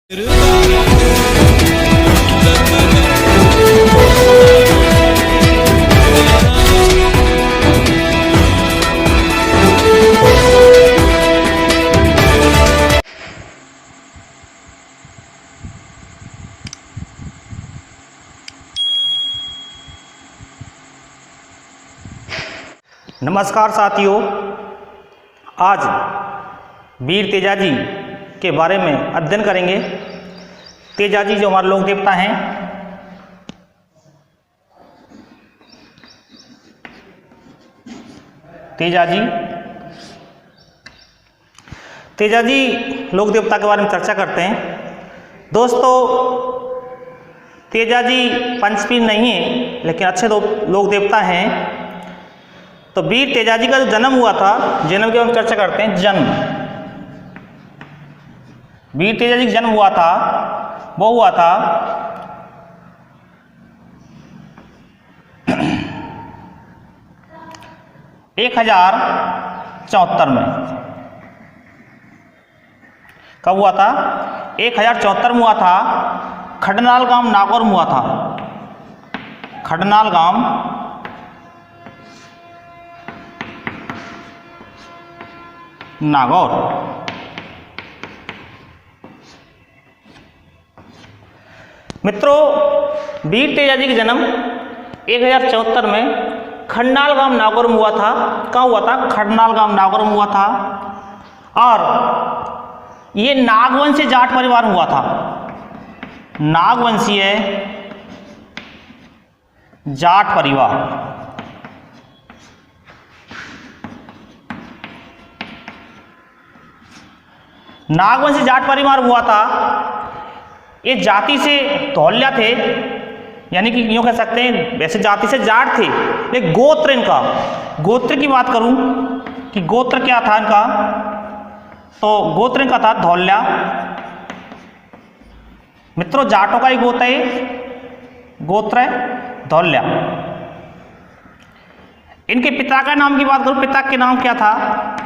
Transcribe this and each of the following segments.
नमस्कार साथियों, आज वीर तेजाजी के बारे में अध्ययन करेंगे। तेजाजी जो हमारे लोक देवता हैं, तेजाजी लोक देवता के बारे में चर्चा करते हैं। दोस्तों, तेजाजी पंचपीर नहीं है, लेकिन अच्छे लोक देवता हैं। तो वीर तेजाजी का जो जन्म हुआ था, जन्म की हम चर्चा करते हैं। जन्म वीर तेजाजी का जन्म हुआ था, वो हुआ था 1074 में। कब हुआ था? 1074 में हुआ था। खडनाल गांव नागौर में हुआ था। खडनाल गांव नागौर। मित्रों, वीर तेजाजी का जन्म 1074 में खडनाल गांव नागौर में हुआ था। कहाँ हुआ था? खडनाल गांव नागौर में हुआ था। और ये नागवंशीय जाट परिवार में हुआ था। नागवंशीय जाट परिवार। नागवंशी जाट परिवार हुआ था। ये जाति से धौल्या थे, यानी कि यूँ कह सकते हैं, वैसे जाति से जाट थे, लेकिन गोत्र इनका, गोत्र की बात करूं कि गोत्र क्या था इनका, तो गोत्र इनका था धौल्या। मित्रों, जाटों का ही गोत्र है, गोत्र है धौल्या। इनके पिता का नाम की बात करूं, पिता के नाम क्या था?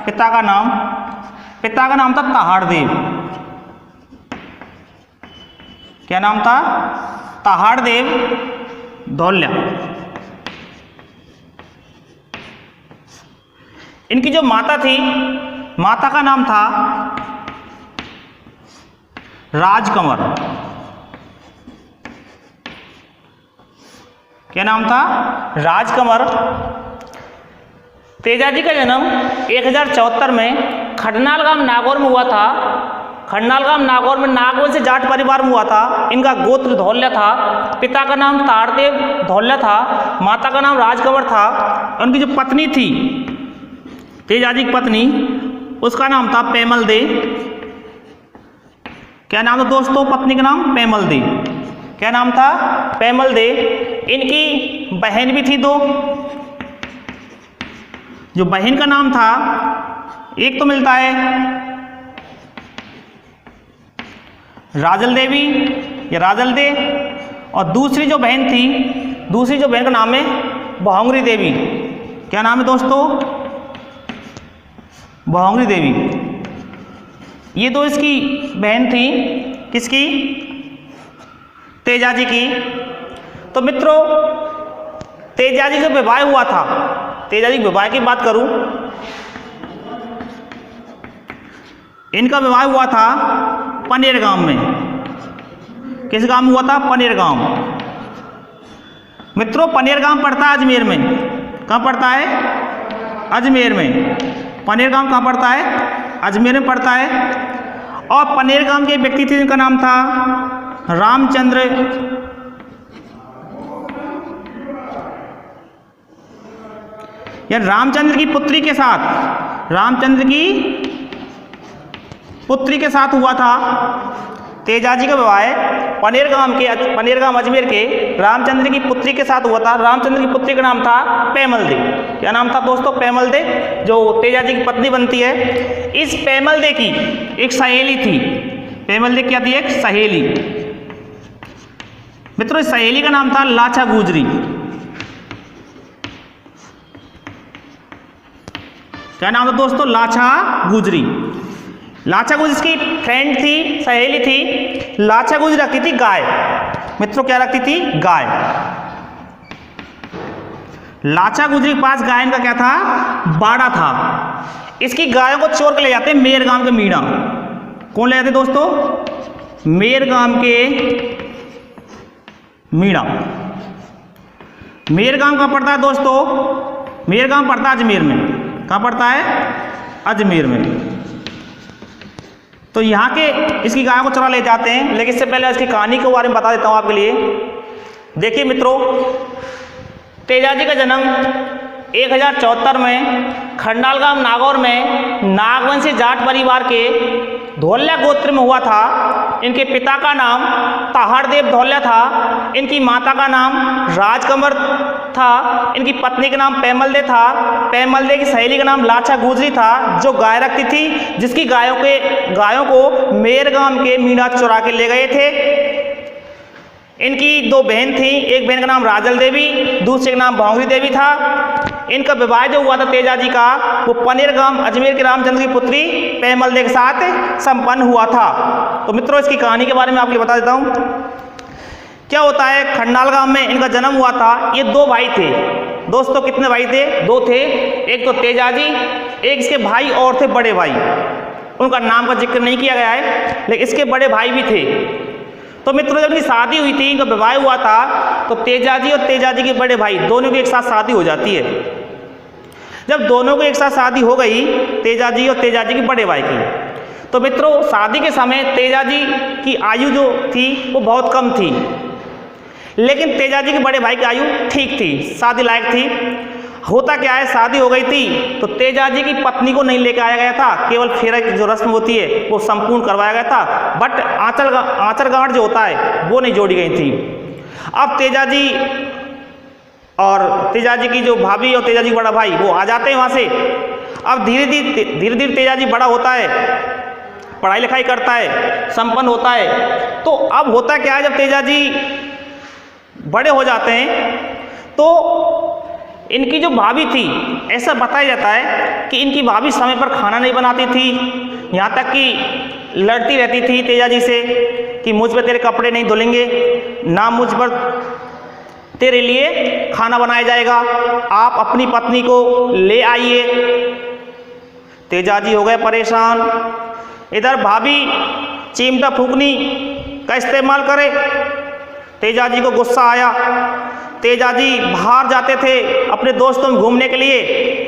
पिता का नाम था तहाड़देव। क्या नाम था? तहाड़देव धौल्या। इनकी जो माता थी, माता का नाम था राजकंवर। क्या नाम था? राजकंवर। तेजाजी का जन्म 1074 में खडनाल गांव नागौर में हुआ था। खडनाल गांव नागौर में नागवंशी जाट परिवार में हुआ था। इनका गोत्र धौल्या था। पिता का नाम ताड़देव धौल्या था, माता का नाम राजकंवर था। उनकी जो पत्नी थी, तेजाजी की पत्नी, उसका नाम था पेमल दे। क्या नाम था दोस्तों? पत्नी का नाम पेमल दे। क्या नाम था? पेमल दे। इनकी बहन भी थी दो। जो बहन का नाम था, एक तो मिलता है राजल देवी या राजल दे, और दूसरी जो बहन का नाम है बहुंगरी देवी। क्या नाम है दोस्तों? बहुंगरी देवी। ये दो इसकी बहन थी। किसकी? तेजाजी की। तो मित्रों, तेजाजी का विवाह हुआ था, तेजाजी के विवाह की बात करूं, इनका विवाह हुआ था पनेर गांव में। किस गांव में हुआ था? पनेर गांव। मित्रों, पनेर गांव पड़ता है अजमेर में। कहाँ पड़ता है? अजमेर में। पनेर गांव कहाँ पड़ता है? अजमेर में पड़ता है। और पनेर गांव के एक व्यक्ति थे, जिनका नाम था रामचंद्र। या रामचंद्र की पुत्री के साथ हुआ था तेजाजी का विवाह। पनेर गांव अजमेर के रामचंद्र की पुत्री के साथ हुआ था। रामचंद्र की पुत्री का नाम था पेमल दे। क्या नाम था दोस्तों? पेमल दे, जो तेजाजी की पत्नी बनती है। इस पेमल दे की एक सहेली थी। पेमल दे क्या थी? एक सहेली। मित्रों, इस सहेली का नाम था लाछा गुजरी। क्या नाम था दोस्तों? लाछा गुजरी। लाचा गुजरी इसकी फ्रेंड थी, सहेली थी। लाचा गुजरी रखती थी गाय। मित्रों क्या रखती थी? गाय। लाचा गुजरी के पास गाय का क्या था? बाड़ा था। इसकी गायों को चोर के ले जाते मेर गांव के मीणा। कौन ले जाते दोस्तों? मेर गांव के मीणा। मेर गांव कहाँ पड़ता है दोस्तों? मेर गांव पड़ता है अजमेर में। कहाँ पड़ता है? अजमेर में। तो यहाँ के इसकी गायों को चुरा ले जाते हैं। लेकिन इससे पहले इसकी कहानी के बारे में बता देता हूँ आपके लिए। देखिए मित्रों, तेजाजी का जन्म 1074 में खंडाल गांव नागौर में नागवंशी जाट परिवार के धौल्या गोत्र में हुआ था। इनके पिता का नाम ताहड़देव धौल्या था। इनकी माता का नाम राजकमर था। इनकी पत्नी का नाम पैमलदे था। पैमलदे की सहेली का नाम लाचा गुजरी था, जो गाय रखती थी, जिसकी गायों को मेर गांव के मीणा चुरा के ले गए थे। इनकी दो बहन थी। एक बहन का नाम राजल देवी, दूसरे का नाम भांगरी देवी था। इनका विवाह जो हुआ था तेजाजी का, वो पनेर गांव अजमेर के रामचंद्र की पुत्री पैमलदे के साथ संपन्न हुआ था। तो मित्रों, इसकी कहानी के बारे में आपको बता देता हूँ। क्या होता है, खंडाल गांव में इनका जन्म हुआ था। ये दो भाई थे दोस्तों। कितने भाई थे? दो थे। एक तो तेजाजी, एक इसके भाई और थे बड़े भाई। उनका नाम का जिक्र नहीं किया गया है, लेकिन इसके बड़े भाई भी थे। तो मित्रों, जब इनकी शादी हुई थी, इनका विवाह हुआ था, तो तेजाजी और तेजाजी के बड़े भाई दोनों की एक साथ शादी हो जाती है। जब दोनों को एक साथ शादी हो गई, तेजाजी और तेजाजी के बड़े भाई की, तो मित्रों शादी के समय तेजाजी की आयु जो थी वो बहुत कम थी, लेकिन तेजाजी के बड़े भाई की आयु ठीक थी, शादी लायक थी। होता क्या है, शादी हो गई थी तो तेजाजी की पत्नी को नहीं लेकर आया गया था, केवल फेरा की जो रस्म होती है वो संपूर्ण करवाया गया था, बट आंचल गांठ जो होता है वो नहीं जोड़ी गई थी। अब तेजाजी की जो भाभी और तेजाजी का बड़ा भाई वो आ जाते हैं वहाँ से। अब धीरे धीरे तेजाजी बड़ा होता है, पढ़ाई लिखाई करता है, संपन्न होता है। तो अब होता क्या है, जब तेजाजी बड़े हो जाते हैं तो इनकी जो भाभी थी, ऐसा बताया जाता है कि इनकी भाभी समय पर खाना नहीं बनाती थी, यहाँ तक कि लड़ती रहती थी तेजाजी से कि मुझ पर तेरे कपड़े नहीं धुलेंगे, ना मुझ पर तेरे लिए खाना बनाया जाएगा, आप अपनी पत्नी को ले आइए। तेजाजी हो गए परेशान। इधर भाभी चिमटा फूकनी का इस्तेमाल करे। तेजाजी को गुस्सा आया। तेजाजी बाहर जाते थे अपने दोस्तों में घूमने के लिए,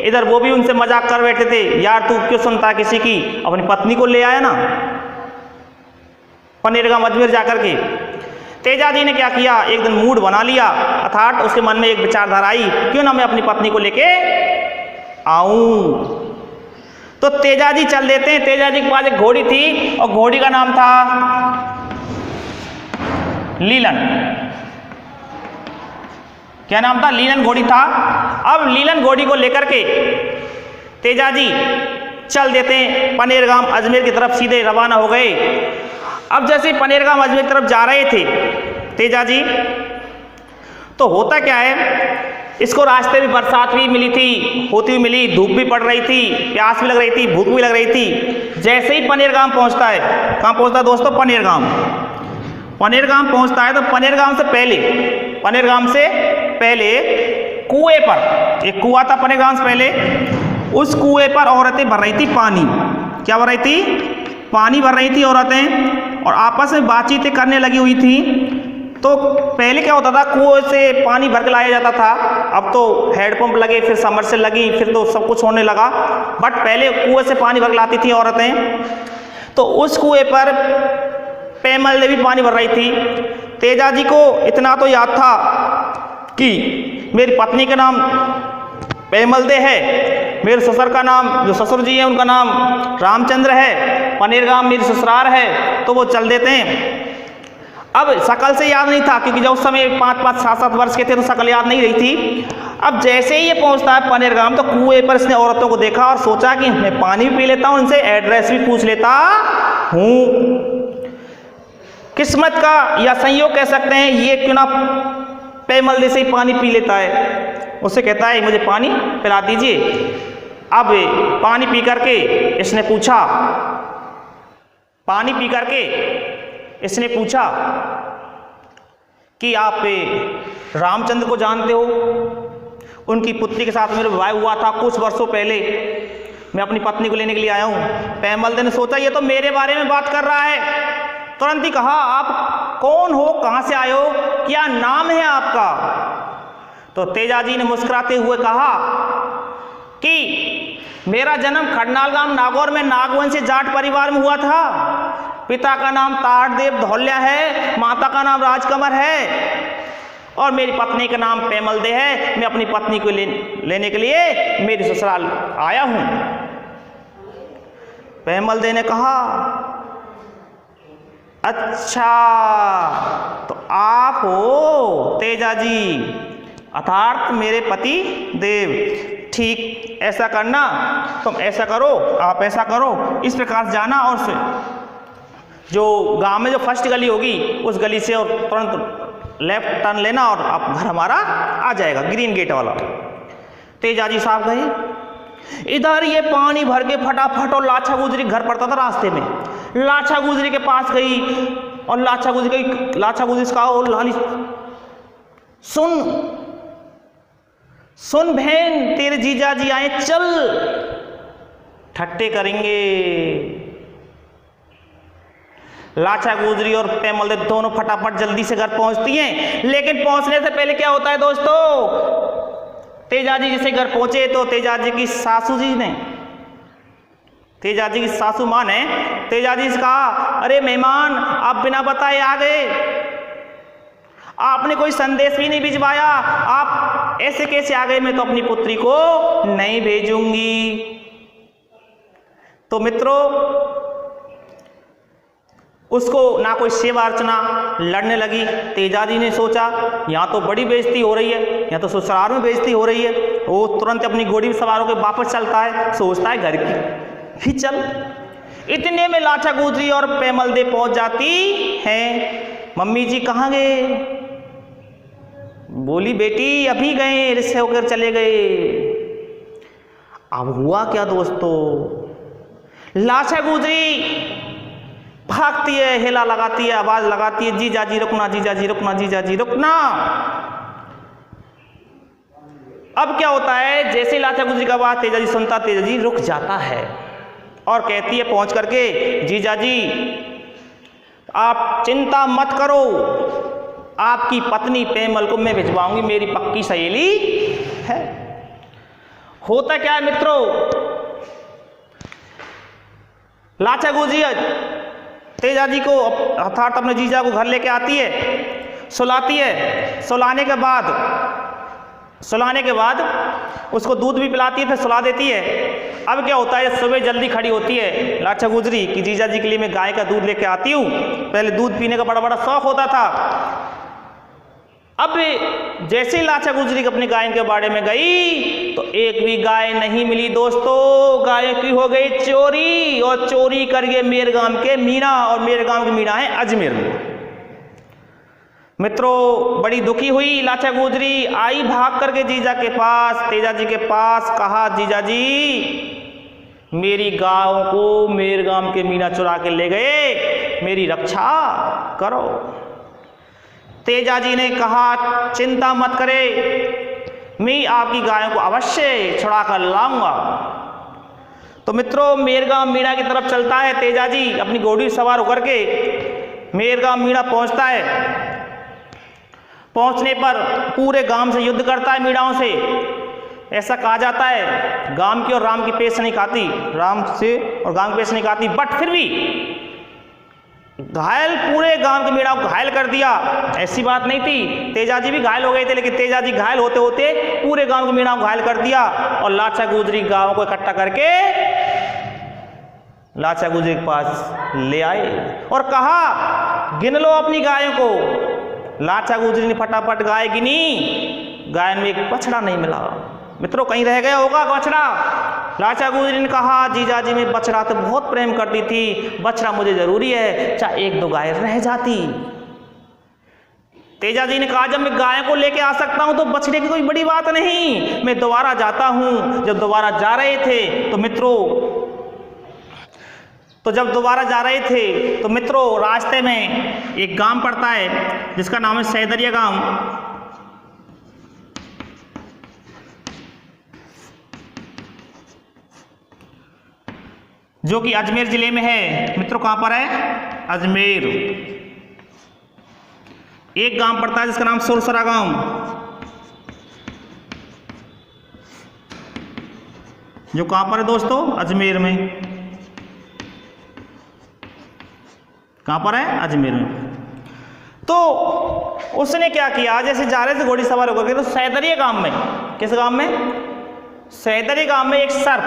इधर वो भी उनसे मजाक कर बैठे थे, यार तू क्यों सुनता किसी की, अपनी पत्नी को ले आया ना पनेरगांव अजमेर जाकर के। तेजाजी ने क्या किया, एक दिन मूड बना लिया, अर्थात उसके मन में एक विचारधारा आई, क्यों ना मैं अपनी पत्नी को लेके आऊं। तो तेजाजी चल देते हैं। तेजाजी के पास एक घोड़ी थी और घोड़ी का नाम था लीलन। क्या नाम था? लीलन घोड़ी था। अब लीलन घोड़ी को लेकर के तेजाजी चल देते हैं पनेरगांव अजमेर की तरफ, सीधे रवाना हो गए। अब जैसे पनेरगांव अजमेर की तरफ जा रहे थे तेजाजी, तो होता क्या है, इसको रास्ते में बरसात भी मिली थी, होती हुई मिली, धूप भी पड़ रही थी, प्यास भी लग रही थी, भूख भी लग रही थी। जैसे ही पनेरगांव पहुंचता है, कहाँ पहुंचता है दोस्तों? पनेरगांव पनेरगांव पहुंचता है तो पनेरगांव से पहले कुएं पर, एक कुआं था पनेरगांव से पहले, उस कुएं पर औरतें भर रही थी पानी। क्या भर रही थी? पानी भर रही थी औरतें, और आपस में बातचीतें करने लगी हुई थी। तो पहले क्या होता था, कुएं से पानी भर के लाया जाता था, अब तो हैंडपंप लगे, फिर समरसेल लगी, फिर तो सब कुछ होने लगा, बट पहले कुएं से पानी भर के लाती थी औरतें। तो उस कुएं पर पैमलदे भी पानी भर रही थी। तेजाजी को इतना तो याद था कि मेरी पत्नी का नाम पैमलदे है, मेरे ससुर का नाम, जो ससुर जी हैं उनका नाम रामचंद्र है, पनेरगांव मेरी ससुराल है, तो वो चल देते हैं। अब शकल से याद नहीं था, क्योंकि जब उस समय 5-5, 7-7 वर्ष के थे तो शकल याद नहीं रही थी। अब जैसे ही ये पहुंचता है पनेरगांव, तो कुएं पर इसने औरतों को देखा और सोचा कि मैं पानी भी पी लेता हूं, इनसे एड्रेस भी पूछ लेता हूं। किस्मत का या संयोग कह सकते हैं, ये क्यों ना पैमलदे से ही पानी पी लेता है। उससे कहता है मुझे पानी पिला दीजिए। अब पानी पी करके इसने पूछा पानी पी करके इसने पूछा कि आप रामचंद्र को जानते हो? उनकी पुत्री के साथ मेरा विवाह हुआ था कुछ वर्षों पहले, मैं अपनी पत्नी को लेने के लिए आया हूँ। पेमलदे ने सोचा ये तो मेरे बारे में बात कर रहा है। तुरंत ही कहा, आप कौन हो, कहाँ से आए हो, क्या नाम है आपका? तो तेजाजी ने मुस्कुराते हुए कहा कि मेरा जन्म खडनाल गांव नागौर में नागवंशी जाट परिवार में हुआ था। पिता का नाम ताड़देव धौल्या है, माता का नाम राजकमर है और मेरी पत्नी का नाम पेमलदे है। मैं अपनी पत्नी को लेने के लिए मेरे ससुराल आया हूं। पेमलदे ने कहा, अच्छा तो आप हो तेजाजी, अर्थात मेरे पति देव। ठीक, ऐसा करना, तुम ऐसा करो, आप ऐसा करो, इस प्रकार से जाना और फिर जो गांव में जो फर्स्ट गली होगी उस गली से और तुरंत लेफ्ट टर्न लेना और आप घर हमारा आ जाएगा, ग्रीन गेट वाला। तेजाजी साहब गए, इधर ये पानी भर के फटाफट और लाछा गुजरी घर पड़ता था रास्ते में। लाछा गुजरी के पास गई और लाछा गुजरी से कहा, ओ लाली सुन बहन, तेरे जीजा जी आए, चल ठट्टे करेंगे। लाछा गुजरी और पेमलदे दोनों फटाफट जल्दी से घर पहुंचती हैं, लेकिन पहुंचने से पहले क्या होता है दोस्तों, तेजाजी जैसे घर पहुंचे तो तेजाजी की सासू जी ने, तेजाजी की सासू मां ने तेजाजी से कहा, अरे मेहमान आप बिना बताए आ गए, आपने कोई संदेश भी नहीं भिजवाया, आप ऐसे कैसे आ गए? मैं तो अपनी पुत्री को नहीं भेजूंगी। तो मित्रों, उसको ना कोई सेवा अर्चना, लड़ने लगी। तेजाजी ने सोचा यहाँ तो बड़ी बेइज्जती हो रही है, यहाँ तो ससुराल में बेइज्जती हो रही है। वो तुरंत अपनी घोड़ी में सवार होकर वापस चलता है, सोचता है घर की ही चल। इतने में लाछा गुजरी और पेमलदे पहुंच जाती हैं। मम्मी जी कहाँ गए? बोली, बेटी अभी गए, रिश्ते होकर चले गए। अब हुआ क्या दोस्तों, लाछा गुजरी भागती है, हेला लगाती है, आवाज लगाती है, जीजाजी रुकना, जीजाजी रुकना, जीजाजी रुकना। अब क्या होता है, जैसे लाछा गुजरी का आवाज तेजाजी सुनता, तेजाजी रुक जाता है और कहती है पहुंच करके, जीजाजी आप चिंता मत करो, आपकी पत्नी पेमल को मैं भिजवाऊंगी, मेरी पक्की सहेली है। होता क्या है मित्रों, लाछा गुजरी तेजाजी को अर्थात अपने जीजा को घर लेके आती है, सुलाती है। सुलाने के बाद उसको दूध भी पिलाती है, फिर सुला देती है। अब क्या होता है, सुबह जल्दी खड़ी होती है लाछा गुजरी कि जीजा जी के लिए मैं गाय का दूध लेके आती हूँ। पहले दूध पीने का बड़ा शौक होता था। अब जैसे ही लाछा गुजरी अपने गाय के बाड़े में गई तो एक भी गाय नहीं मिली दोस्तों। गाय की हो गई चोरी, और चोरी करके मेरगाम के मीणा, और मेरगाम के मीणा है अजमेर में। मित्रों, बड़ी दुखी हुई लाछा गुजरी, आई भाग करके जीजा के पास, तेजाजी के पास, कहा, जीजा जी मेरी गायों को मेरगाम के मीणा चुरा के ले गए, मेरी रक्षा करो। तेजाजी ने कहा, चिंता मत करे, मैं आपकी गायों को अवश्य छुड़ा कर लाऊंगा। तो मित्रों, मेरगाम मीणा की तरफ चलता है तेजाजी अपनी घोड़ी सवार होकर के। मेरगाम मीणा पहुंचता है। पहुंचने पर पूरे गांव से युद्ध करता है मीणाओं से। ऐसा कहा जाता है, गांव की और राम की पेश नहीं खाती, राम से और गांव की पेश नहीं खाती, बट फिर भी घायल, पूरे गांव के मीणा को घायल कर दिया। ऐसी बात नहीं थी, तेजाजी भी घायल हो गए थे, लेकिन तेजाजी घायल होते होते पूरे गांव के मीणा को घायल कर दिया। और लाछा गुजरी गांव को इकट्ठा करके लाछा गुजरी के पास ले आए और कहा, गिन लो अपनी गायों को। लाछा गुजरी ने फटाफट गाय गिनी, गाय में एक बछड़ा नहीं मिला। मित्रों, कहीं रह गया होगा बछड़ा। लाछा गुजरी ने कहा, जीजाजी में बछड़ा तो बहुत प्रेम करती थी, बछड़ा मुझे जरूरी है, चाहे एक दो गाय रह जाती। तेजाजी ने कहा, जब मैं गाय को लेके आ सकता हूं तो बछड़े की कोई बड़ी बात नहीं, मैं दोबारा जाता हूं। जब दोबारा जा रहे थे तो मित्रों, तो जब दोबारा जा रहे थे तो मित्रों रास्ते में एक गांव पड़ता है जिसका नाम है सैदरिया गांव, जो कि अजमेर जिले में है। मित्रों कहां पर है? अजमेर। एक गांव पड़ता है जिसका नाम सुरसरा गांव, जो कहां पर है दोस्तों? अजमेर में। कहां पर है? अजमेर में। तो उसने क्या किया, जैसे जा रहे थे घोड़ी सवार होकर के, तो सैदरिया गांव में, किस गांव में? सैदरिया गांव में एक सर्प,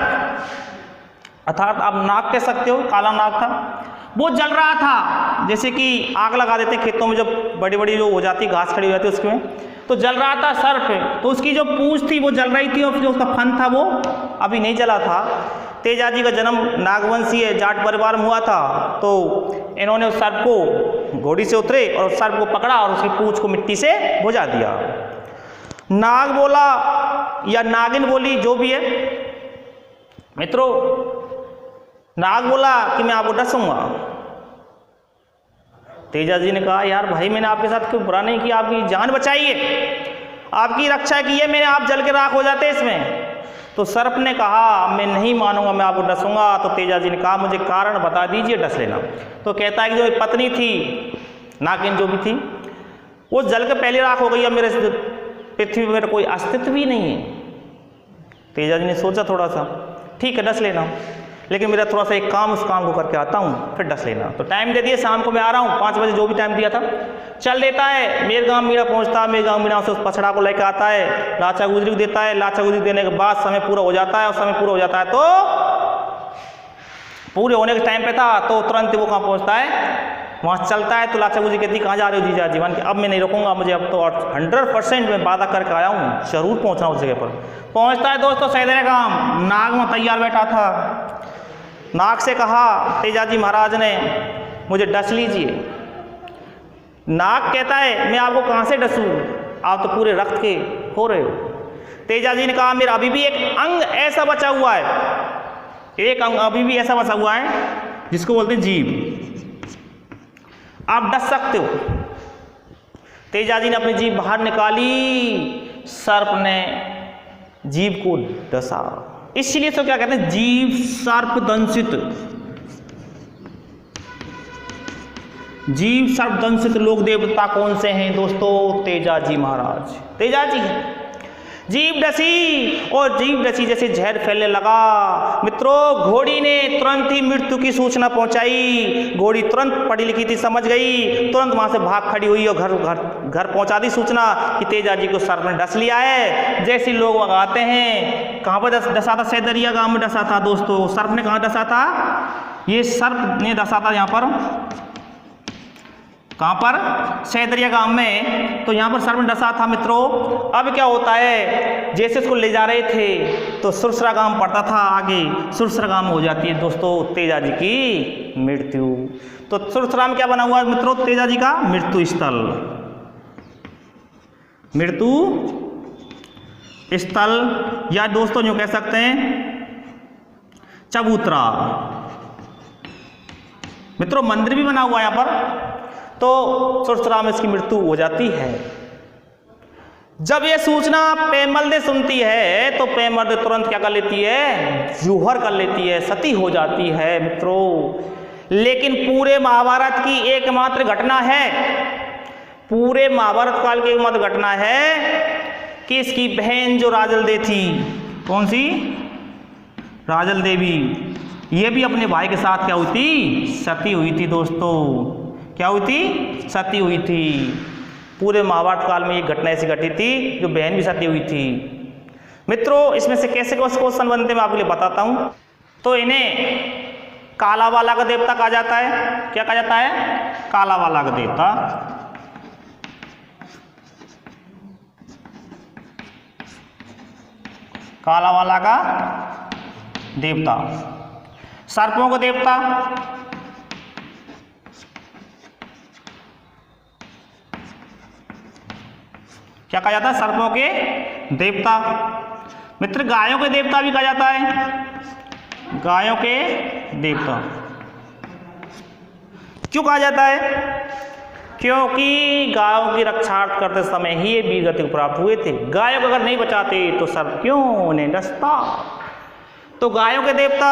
अर्थात आप नाग कह सकते हो, काला नाग था, वो जल रहा था। जैसे कि आग लगा देते खेतों में, जब बड़ी बड़ी जो हो जाती घास खड़ी हो जाती है उसमें, तो जल रहा था सर्प। तो उसकी जो पूंछ थी वो जल रही थी और जो उसका फन था वो अभी नहीं जला था। तेजाजी का जन्म नागवंशीय जाट परिवार में हुआ था, तो इन्होंने उस सर्प को, घोड़ी से उतरे और उस सर्प को पकड़ा और उसकी पूंछ को मिट्टी से बुझा दिया। नाग बोला या नागिन बोली, जो भी है मित्रों, नाग बोला कि मैं आपको डसूंगा। तेजाजी ने कहा यार भाई मैंने आपके साथ क्यों बुरा नहीं किया, आपकी जान बचाई है, आपकी रक्षा की है मैंने, आप जल के राख हो जाते इसमें। तो सर्प ने कहा मैं नहीं मानूंगा, मैं आपको डसूंगा। तो तेजाजी ने कहा मुझे कारण बता दीजिए, डस लेना। तो कहता है कि जो पत्नी थी नागिन जो भी थी वो जल के पहले राख हो गई, अब मेरे पृथ्वी पर कोई अस्तित्व ही नहीं है। तेजाजी ने सोचा थोड़ा सा, ठीक है डस लेना, लेकिन मेरा थोड़ा सा एक काम, उस काम को करके आता हूँ फिर डस लेना। तो टाइम दे दिए, शाम को मैं आ रहा हूँ 5 बजे, जो भी टाइम दिया था। चल देता है, मेरे गांव मीरा पहुँचता है, मेरे गांव मीरा से उस पछड़ा को लेकर आता है, लाचा गुजरी को देता है। लाचा गुजरी देने के बाद समय पूरा हो जाता है, और समय पूरा हो जाता है तो पूरे होने के टाइम पे था तो तुरंत वो कहाँ पहुँचता है, वहाँ चलता है। तो लाचा गुजरी कहती कहाँ जा रहे हो जीजा जीवन के, अब मैं नहीं रुकूंगा, मुझे अब तो 100% मैं वादा करके आया हूँ, जरूर पहुँचना उस जगह पर। पहुँचता है दोस्तों सैदरिया गांव, नाग में तैयार बैठा था। नाग से कहा तेजाजी महाराज ने मुझे डस लीजिए। नाग कहता है मैं आपको कहाँ से डसूं, आप तो पूरे रक्त के हो रहे हो। तेजाजी ने कहा मेरा अभी भी एक अंग ऐसा बचा हुआ है, एक अंग अभी भी ऐसा बचा हुआ है जिसको बोलते हैं जीभ, आप डस सकते हो। तेजाजी ने अपनी जीभ बाहर निकाली, सर्प ने जीभ को डसा, इसलिए तो क्या कहते हैं जीव सर्प दंशित। जीव सर्प दंशित लोक देवता कौन से हैं दोस्तों? तेजाजी महाराज, तेजाजी हैं। जीव डसी और जीव डसी जैसे जहर फैलने लगा। मित्रों घोड़ी ने तुरंत ही मृत्यु की सूचना पहुंचाई। घोड़ी तुरंत पढ़ी लिखी थी, समझ गई, तुरंत वहां से भाग खड़ी हुई और घर पहुंचा दी सूचना कि तेजाजी को सर्प ने डस लिया है। जैसे लोग आते हैं, कहाँ पर डसा था? सैदरिया गांव में डसा था दोस्तों। सर्प ने कहाँ डसा था? ये सर्प ने डसा था यहाँ पर, कहाँ पर? सैदरिया गांव में। तो यहाँ पर सर्प ने डसा था मित्रों। अब क्या होता है, जैसे उसको ले जा रहे थे तो सुरसरा गांव पड़ता था आगे, सुरसरा गांव में हो जाती है दोस्तों तेजाजी की मृत्यु। तो सुरसरा में क्या बना हुआ है मित्रों? तेजाजी का मृत्यु स्थल, मृत्यु स्थल, या दोस्तों जो कह सकते हैं चबूतरा। मित्रों मंदिर भी बना हुआ है यहाँ पर। तो सुरसरा में इसकी मृत्यु हो जाती है। जब ये सूचना पेमल्दे सुनती है तो पेमल्दे तुरंत क्या कर लेती है? जूहर कर लेती है, सती हो जाती है मित्रों। लेकिन पूरे महाभारत की एकमात्र घटना है, पूरे महाभारत काल की एकमात्र घटना है कि इसकी बहन जो राजलदेव थी, कौन सी? राजल देवी, ये भी अपने भाई के साथ क्या हुई थी? सती हुई थी दोस्तों। क्या हुई थी? सती हुई थी। पूरे महाभारत काल में एक घटना ऐसी घटी थी जो बहन भी सती हुई थी। मित्रों इसमें से कैसे क्वेश्चन बनते मैं आपके लिए बताता हूं। तो इन्हें कालावाला का देवता कहा जाता है। क्या कहा जाता है? कालावाला का देवता। कालावाला का देवता, सर्पों का देवता, क्या कहा जाता है? सर्पों के देवता। मित्र गायों के देवता भी कहा जाता है, गायों के देवता। क्यों कहा जाता है? क्योंकि गायों की रक्षा करते समय ही ये वीर गति को प्राप्त हुए थे। गायों को अगर नहीं बचाते तो सर्प क्यों उन्हें डसता। तो गायों के देवता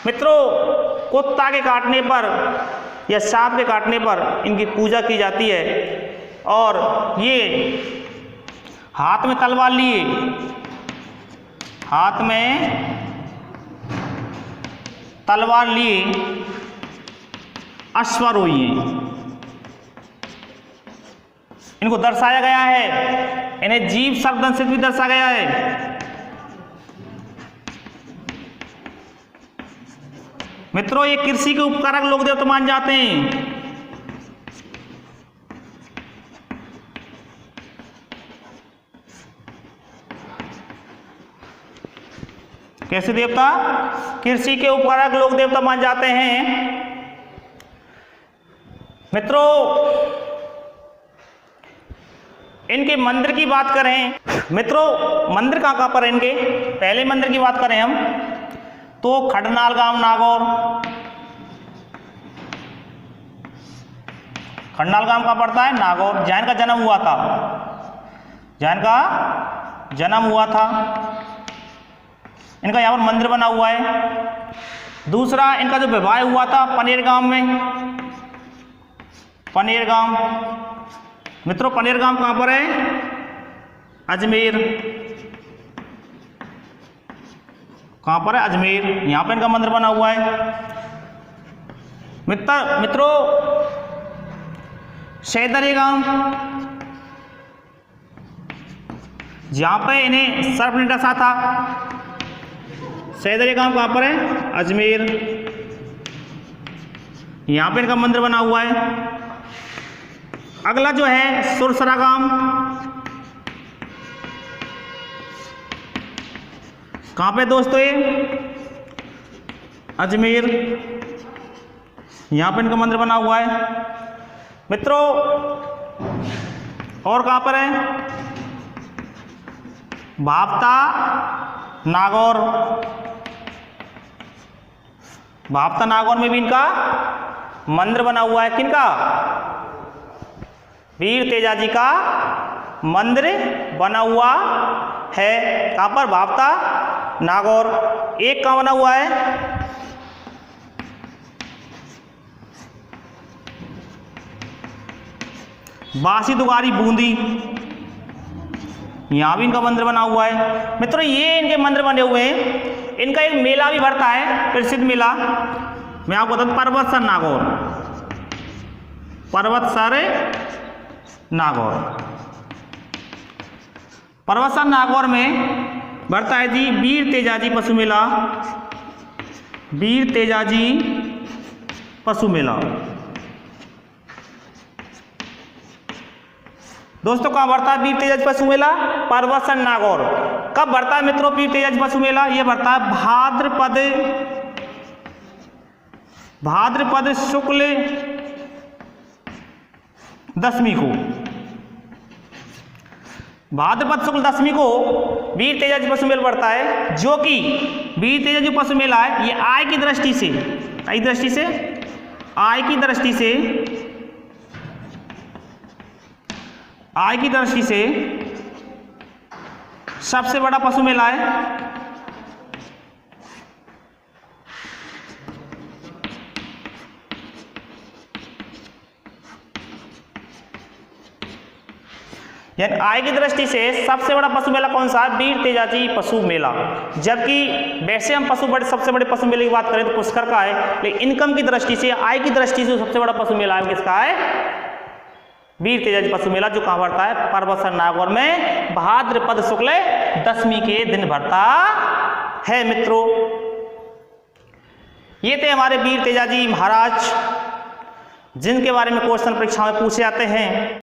मित्रों कुत्ता के काटने पर या सांप के काटने पर इनकी पूजा की जाती है। और ये हाथ में तलवार लिए, हाथ में तलवार लिए अश्वारोही हैं। इनको दर्शाया गया है, इन्हें जीव सर्पदंश से भी दर्शाया गया है। मित्रों ये कृषि के उपकारक लोक देवता मान जाते हैं। कैसे देवता? कृषि के उपकारक लोक देवता मान जाते हैं। मित्रों इनके मंदिर की बात करें, मित्रों मंदिर कहाँ पर है इनके? पहले मंदिर की बात करें हम तो खडनाल गांव नागौर। खडनाल गांव कहाँ पड़ता है? नागौर। जहाँ इनका जन्म हुआ था, जहाँ इनका जन्म हुआ था, इनका यहाँ पर मंदिर बना हुआ है। दूसरा इनका जो विवाह हुआ था पनेर गांव में, पनेर गांव। मित्रों पनेर गांव कहाँ पर है? अजमेर। कहाँ पर है? अजमेर। यहाँ पर इनका मंदिर बना हुआ है। मित्रों सैदरी गांव, जहाँ पे इन्हें सर्प ने डसा था। सैदरी गांव कहाँ पर है? अजमेर। यहाँ पे इनका मंदिर बना हुआ है। अगला जो है सुरसरा गांव, कहाँ पे दोस्तों? ये अजमेर। यहाँ पे इनका मंदिर बना हुआ है। मित्रों और कहाँ पर है? भापता नागौर। भापता नागौर में भी इनका मंदिर बना हुआ है। किनका? वीर तेजाजी का मंदिर बना हुआ है। कहाँ पर? भापता नागौर। एक कहाँ बना हुआ है? बासी दुगारी बूंदी, यहाँ भी इनका मंदिर बना हुआ है। मित्रों ये इनके मंदिर बने हुए हैं। इनका एक मेला भी भरता है, प्रसिद्ध मेला। मैं आपको बता दूं, पर्वतसर नागौर, पर्वतसर नागौर। पर्वतसर नागौर में भरता है जी वीर तेजाजी पशु मेला, वीर तेजाजी पशु मेला। दोस्तों कहाँ बढ़ता है वीर तेजाजी पशु मेला? पर्वतसर नागौर। कब बढ़ता है मित्रों वीर तेजाजी पशु मेला? यह बढ़ता है भाद्रपद शुक्ल दशमी को। भाद्रपद शुक्ल दशमी को वीर तेजाजी पशु मेला बढ़ता है, जो कि वीर तेजाजी पशु मेला है। ये आय की दृष्टि से, आय की दृष्टि से, आय की दृष्टि से, आय की दृष्टि से सबसे बड़ा पशु मेला है। यानी आय की दृष्टि से सबसे बड़ा पशु मेला कौन सा है? वीर तेजाजी पशु मेला। जबकि वैसे हम सबसे बड़े पशु मेले की बात करें तो पुष्कर का है, लेकिन इनकम की दृष्टि से, आय की दृष्टि से सबसे बड़ा पशु मेला है किसका है? वीर तेजाजी पशु मेला, जो कहाँ भरता है? पर्वतसर नागौर में भाद्रपद शुक्ल दशमी के दिन भरता है। मित्रों ये थे हमारे वीर तेजाजी महाराज, जिनके बारे में क्वेश्चन परीक्षा में पूछे जाते हैं।